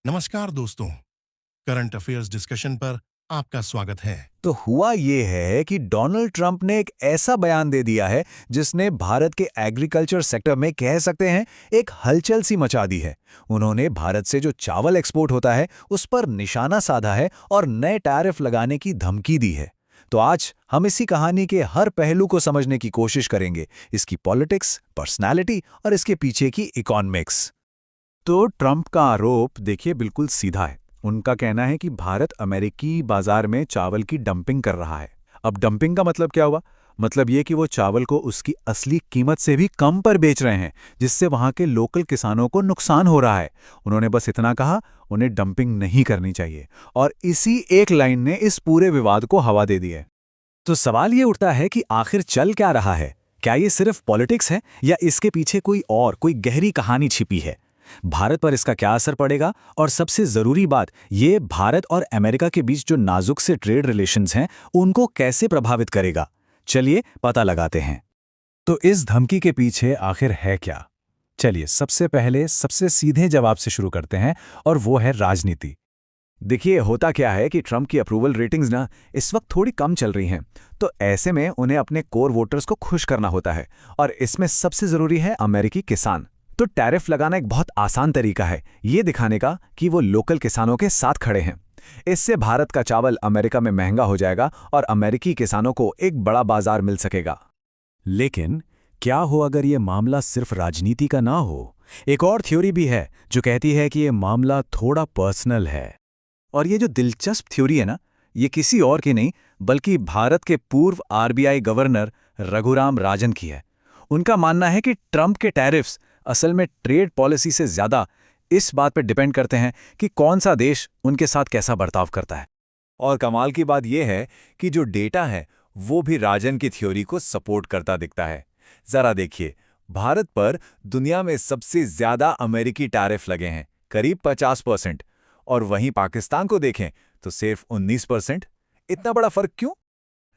नमस्कार दोस्तों, current affairs discussion पर आपका स्वागत है। तो हुआ ये है कि डोनाल्ड ट्रंप ने एक ऐसा बयान दे दिया है जिसने भारत के एग्रीकल्चर सेक्टर में कह सकते हैं एक हलचल सी मचा दी है। उन्होंने भारत से जो चावल एक्सपोर्ट होता है उस पर निशाना साधा है और नए टैरिफ लगाने की धमकी दी है। तो आज हम इसी कहानी के हर पहलू को समझने की कोशिश करेंगे, इसकी पॉलिटिक्स, पर्सनैलिटी और इसके पीछे की इकोनॉमिक्स। तो ट्रंप का आरोप देखिए बिल्कुल सीधा है। उनका कहना है कि भारत अमेरिकी बाजार में चावल की डंपिंग कर रहा है। अब डंपिंग का मतलब क्या हुआ? मतलब ये कि वो चावल को उसकी असली कीमत से भी कम पर बेच रहे हैं, जिससे वहां के लोकल किसानों को नुकसान हो रहा है। उन्होंने बस इतना कहा, उन्हें डंपिंग नहीं करनी चाहिए, और इसी एक लाइन ने इस पूरे विवाद को हवा दे दी है। तो सवाल ये उठता है कि आखिर चल क्या रहा है? क्या ये सिर्फ पॉलिटिक्स है या इसके पीछे कोई गहरी कहानी छिपी है? भारत पर इसका क्या असर पड़ेगा, और सबसे जरूरी बात, ये भारत और अमेरिका के बीच जो नाजुक से ट्रेड रिलेशंस हैं उनको कैसे प्रभावित करेगा? चलिए पता लगाते हैं। तो इस धमकी के पीछे आखिर है क्या? चलिए सबसे पहले सबसे सीधे जवाब से शुरू करते हैं, और वो है राजनीति। देखिए होता क्या है कि ट्रंप की अप्रूवल रेटिंग्स ना इस वक्त थोड़ी कम चल रही हैं, तो ऐसे में उन्हें अपने कोर वोटर्स को खुश करना होता है, और इसमें सबसे जरूरी है अमेरिकी किसान। तो टैरिफ लगाना एक बहुत आसान तरीका है ये दिखाने का कि वो लोकल किसानों के साथ खड़े हैं। इससे भारत का चावल अमेरिका में महंगा हो जाएगा और अमेरिकी किसानों को एक बड़ा बाजार मिल सकेगा। लेकिन क्या हो अगर ये मामला सिर्फ राजनीति का ना हो? एक और थ्योरी भी है जो कहती है कि ये मामला थोड़ा पर्सनल है। और ये जो दिलचस्प थ्योरी है ना, ये किसी और की नहीं बल्कि भारत के पूर्व आरबीआई गवर्नर रघुराम राजन की है। उनका मानना है कि ट्रंप के टैरिफ्स असल में ट्रेड पॉलिसी से ज्यादा इस बात पर डिपेंड करते हैं कि कौन सा देश उनके साथ कैसा बर्ताव करता है। और कमाल की बात यह है कि जो डेटा है वो भी राजन की थ्योरी को सपोर्ट करता दिखता है। जरा देखिए, भारत पर दुनिया में सबसे ज्यादा अमेरिकी टैरिफ लगे हैं, करीब 50%, और वहीं पाकिस्तान को देखें तो सिर्फ 19%। इतना बड़ा फर्क क्यों?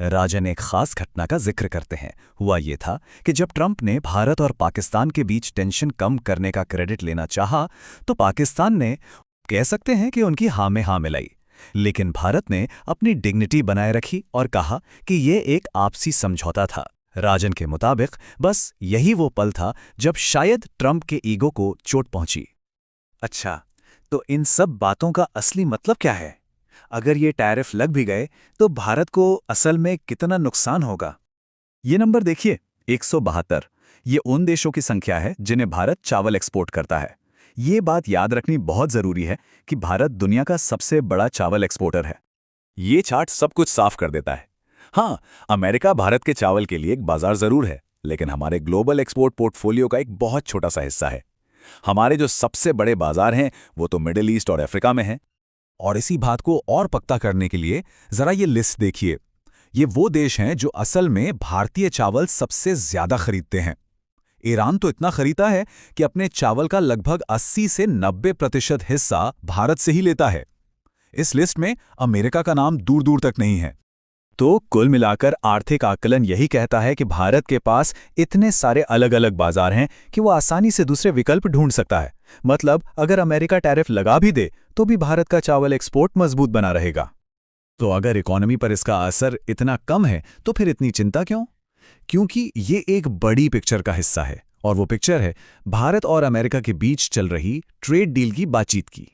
राजन एक खास घटना का जिक्र करते हैं। हुआ ये था कि जब ट्रंप ने भारत और पाकिस्तान के बीच टेंशन कम करने का क्रेडिट लेना चाहा, तो पाकिस्तान ने कह सकते हैं कि उनकी हाँ में हाँ मिलाई। लेकिन भारत ने अपनी डिग्निटी बनाए रखी और कहा कि ये एक आपसी समझौता था। राजन के मुताबिक बस यही वो पल था जब शायद ट्रंप के ईगो को चोट पहुंची। अच्छा, तो इन सब बातों का असली मतलब क्या है? अगर ये टैरिफ लग भी गए तो भारत को असल में कितना नुकसान होगा? ये नंबर देखिए, 172। ये उन देशों की संख्या है जिन्हें भारत चावल एक्सपोर्ट करता है। ये बात याद रखनी बहुत जरूरी है कि भारत दुनिया का सबसे बड़ा चावल एक्सपोर्टर है। ये चार्ट सब कुछ साफ कर देता है। हाँ, अमेरिका भारत के चावल के लिए एक बाजार जरूर है, लेकिन हमारे ग्लोबल एक्सपोर्ट पोर्टफोलियो का एक बहुत छोटा सा हिस्सा है। हमारे जो सबसे बड़े बाजार हैं वो तो मिडिल ईस्ट और अफ्रीका में हैं। और इसी बात को और पक्का करने के लिए जरा ये लिस्ट देखिए। ये वो देश हैं जो असल में भारतीय चावल सबसे ज्यादा खरीदते हैं। ईरान तो इतना खरीदता है कि अपने चावल का लगभग 80 से 90% हिस्सा भारत से ही लेता है। इस लिस्ट में अमेरिका का नाम दूर दूर तक नहीं है। तो कुल मिलाकर आर्थिक आकलन यही कहता है कि भारत के पास इतने सारे अलग अलग बाजार हैं कि वो आसानी से दूसरे विकल्प ढूंढ सकता है। मतलब अगर अमेरिका टैरिफ लगा भी दे तो भी भारत का चावल एक्सपोर्ट मजबूत बना रहेगा। तो अगर इकोनॉमी पर इसका असर इतना कम है तो फिर इतनी चिंता क्यों? क्योंकि ये एक बड़ी पिक्चर का हिस्सा है, और वो पिक्चर है भारत और अमेरिका के बीच चल रही ट्रेड डील की बातचीत की।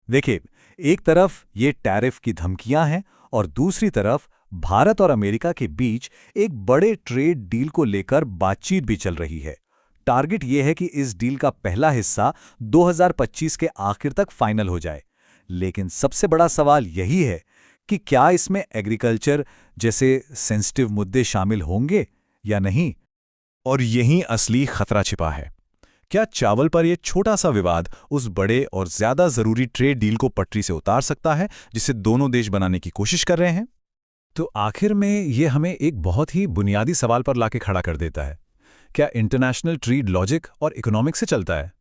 देखिए, एक तरफ ये टैरिफ की धमकियां हैं और दूसरी तरफ भारत और अमेरिका के बीच एक बड़े ट्रेड डील को लेकर बातचीत भी चल रही है। टारगेट ये है कि इस डील का पहला हिस्सा 2025 के आखिर तक फाइनल हो जाए। लेकिन सबसे बड़ा सवाल यही है कि क्या इसमें एग्रीकल्चर जैसे सेंसिटिव मुद्दे शामिल होंगे या नहीं? और यहीं असली खतरा छिपा है। क्या चावल पर यह छोटा सा विवाद उस बड़े और ज्यादा जरूरी ट्रेड डील को पटरी से उतार सकता है जिसे दोनों देश बनाने की कोशिश कर रहे हैं? तो आखिर में यह हमें एक बहुत ही बुनियादी सवाल पर लाके खड़ा कर देता है। क्या इंटरनेशनल ट्रेड लॉजिक और इकोनॉमिक्स से चलता है,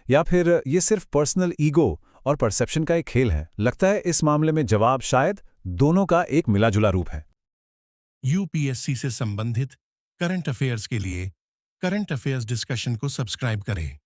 या फिर ये सिर्फ पर्सनल ईगो और परसेप्शन का एक खेल है? लगता है इस मामले में जवाब शायद दोनों का एक मिला-जुला रूप है। यूपीएससी से संबंधित करंट अफेयर्स के लिए करंट अफेयर्स डिस्कशन को सब्सक्राइब करें।